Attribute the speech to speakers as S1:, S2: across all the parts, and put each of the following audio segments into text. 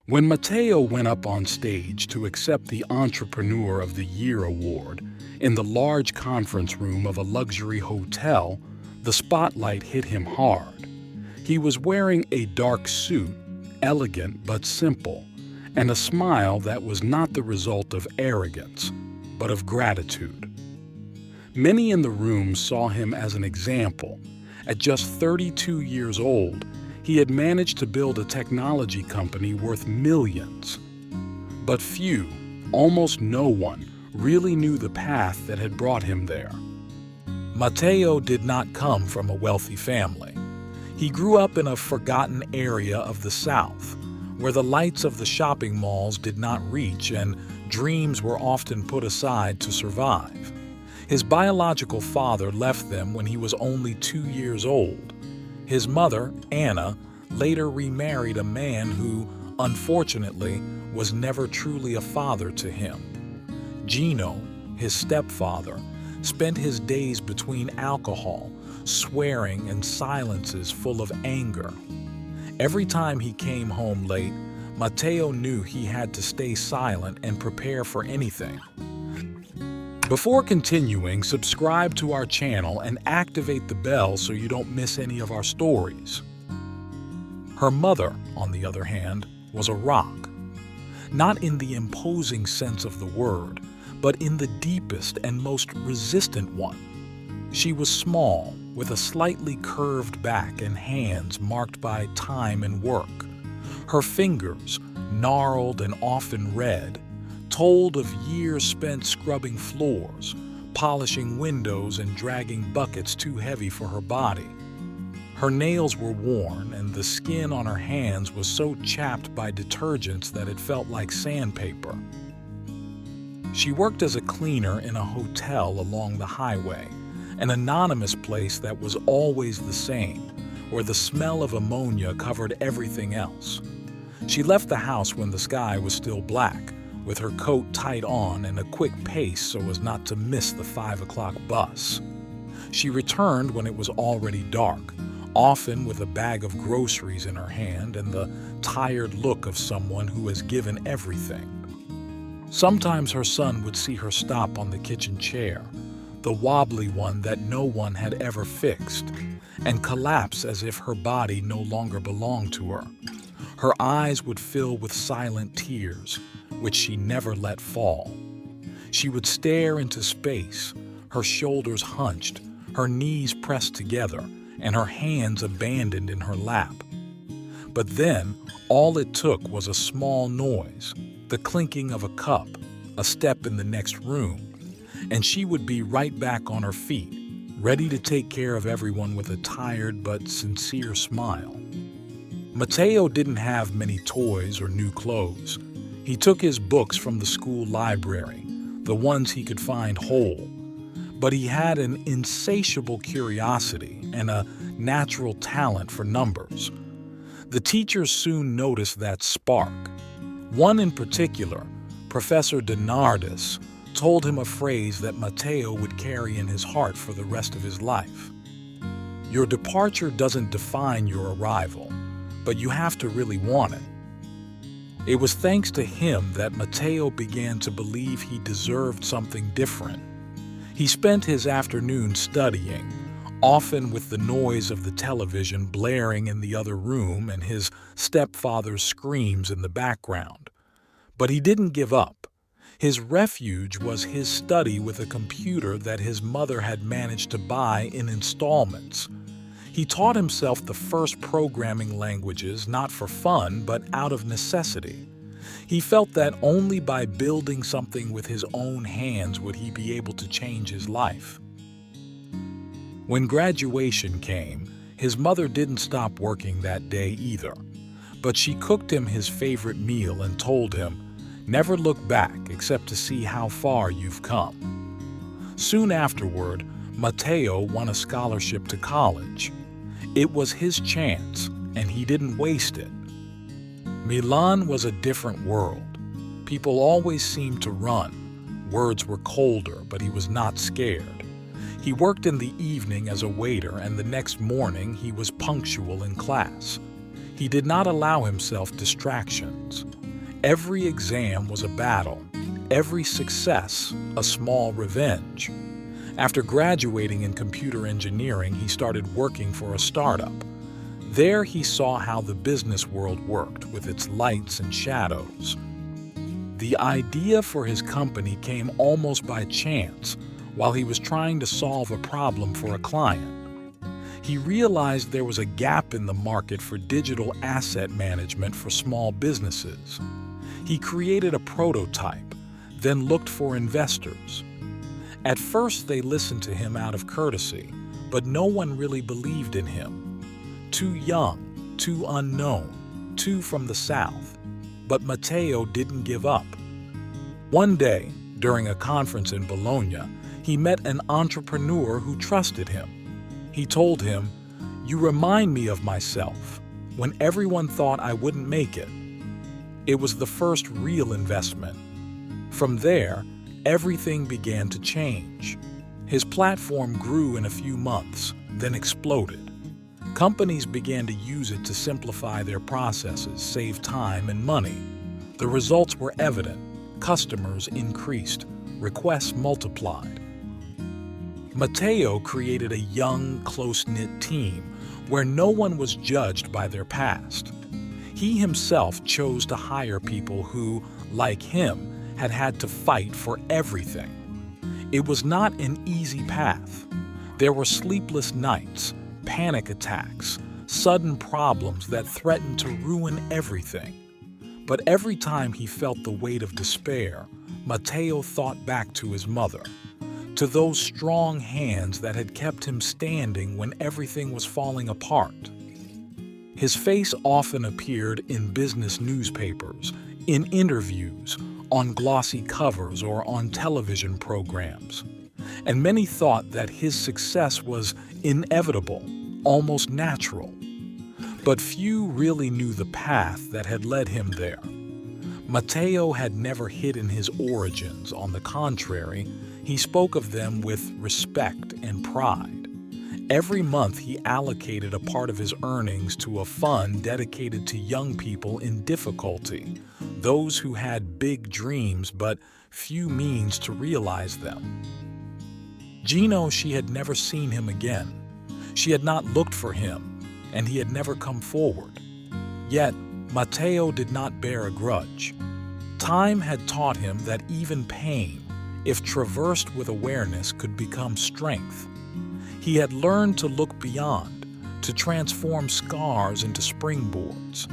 S1: When Matteo went up on stage to accept the Entrepreneur of the Year award in the large conference room of a luxury hotel, the spotlight hit him hard. He was wearing a dark suit, elegant but simple, and a smile that was not the result of arrogance, but of gratitude. Many in the room saw him as an example. At just 32 years old, he had managed to build a technology company worth millions. But few, almost no one, really knew the path that had brought him there. Matteo did not come from a wealthy family. He grew up in a forgotten area of the South, where the lights of the shopping malls did not reach and dreams were often put aside to survive. His biological father left them when he was only 2 years old. His mother, Anna, later remarried a man who, unfortunately, was never truly a father to him. Gino, his stepfather, spent his days between alcohol, swearing, and silences full of anger. Every time he came home late, Matteo knew he had to stay silent and prepare for anything. Before continuing, subscribe to our channel and activate the bell so you don't miss any of our stories. Her mother, on the other hand, was a rock. Not in the imposing sense of the word, but in the deepest and most resistant one. She was small, with a slightly curved back and hands marked by time and work. Her fingers, gnarled and often red, told of years spent scrubbing floors, polishing windows, and dragging buckets too heavy for her body. Her nails were worn, and the skin on her hands was so chapped by detergents that it felt like sandpaper. She worked as a cleaner in a hotel along the highway, an anonymous place that was always the same, where the smell of ammonia covered everything else. She left the house when the sky was still black, with her coat tight on and a quick pace so as not to miss the 5 o'clock bus. She returned when it was already dark, often with a bag of groceries in her hand and the tired look of someone who has given everything. Sometimes her son would see her stop on the kitchen chair, the wobbly one that no one had ever fixed, and collapse as if her body no longer belonged to her. Her eyes would fill with silent tears, which she never let fall. She would stare into space, her shoulders hunched, her knees pressed together, and her hands abandoned in her lap. But then, all it took was a small noise, the clinking of a cup, a step in the next room, and she would be right back on her feet, ready to take care of everyone with a tired but sincere smile. Matteo didn't have many toys or new clothes. He took his books from the school library, the ones he could find whole. But he had an insatiable curiosity and a natural talent for numbers. The teachers soon noticed that spark. One in particular, Professor Denardis, told him a phrase that Matteo would carry in his heart for the rest of his life. Your departure doesn't define your arrival, but you have to really want it. It was thanks to him that Matteo began to believe he deserved something different. He spent his afternoon studying, often with the noise of the television blaring in the other room and his stepfather's screams in the background. But he didn't give up. His refuge was his study with a computer that his mother had managed to buy in installments. He taught himself the first programming languages not for fun, but out of necessity. He felt that only by building something with his own hands would he be able to change his life. When graduation came, his mother didn't stop working that day either, but she cooked him his favorite meal and told him, "Never look back except to see how far you've come." Soon afterward, Matteo won a scholarship to college. It was his chance, and he didn't waste it. Milan was a different world. People always seemed to run. Words were colder, but he was not scared. He worked in the evening as a waiter, and the next morning he was punctual in class. He did not allow himself distractions. Every exam was a battle, every success a small revenge. After graduating in computer engineering, he started working for a startup. There he saw how the business world worked, with its lights and shadows. The idea for his company came almost by chance while he was trying to solve a problem for a client. He realized there was a gap in the market for digital asset management for small businesses. He created a prototype, then looked for investors. At first, they listened to him out of courtesy, but no one really believed in him. Too young, too unknown, too from the South. But Matteo didn't give up. One day, during a conference in Bologna, he met an entrepreneur who trusted him. He told him, "You remind me of myself, when everyone thought I wouldn't make it." It was the first real investment. From there, everything began to change. His platform grew in a few months, then exploded. Companies began to use it to simplify their processes, save time and money. The results were evident. Customers increased, requests multiplied. Matteo created a young, close-knit team where no one was judged by their past. He himself chose to hire people who, like him, had had to fight for everything. It was not an easy path. There were sleepless nights, panic attacks, sudden problems that threatened to ruin everything. But every time he felt the weight of despair, Matteo thought back to his mother, to those strong hands that had kept him standing when everything was falling apart. His face often appeared in business newspapers, in interviews, on glossy covers, or on television programs. And many thought that his success was inevitable, almost natural. But few really knew the path that had led him there. Matteo had never hidden his origins. On the contrary, he spoke of them with respect and pride. Every month he allocated a part of his earnings to a fund dedicated to young people in difficulty, those who had big dreams but few means to realize them. Gino, she had never seen him again. She had not looked for him, and he had never come forward. Yet, Matteo did not bear a grudge. Time had taught him that even pain, if traversed with awareness, could become strength. He had learned to look beyond, to transform scars into springboards.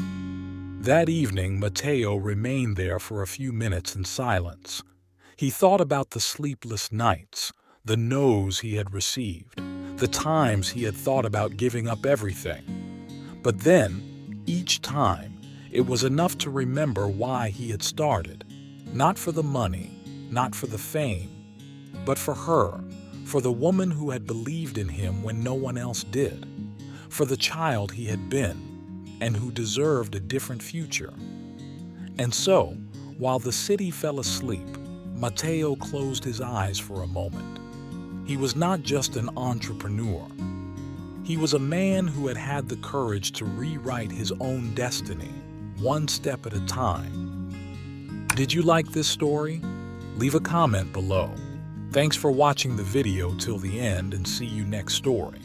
S1: That evening, Matteo remained there for a few minutes in silence. He thought about the sleepless nights, the no's he had received, the times he had thought about giving up everything. But then, each time, it was enough to remember why he had started. Not for the money, not for the fame, but for her, for the woman who had believed in him when no one else did, for the child he had been, and who deserved a different future. And so, while the city fell asleep, Matteo closed his eyes for a moment. He was not just an entrepreneur. He was a man who had had the courage to rewrite his own destiny, one step at a time. Did you like this story? Leave a comment below. Thanks for watching the video till the end, and see you next story.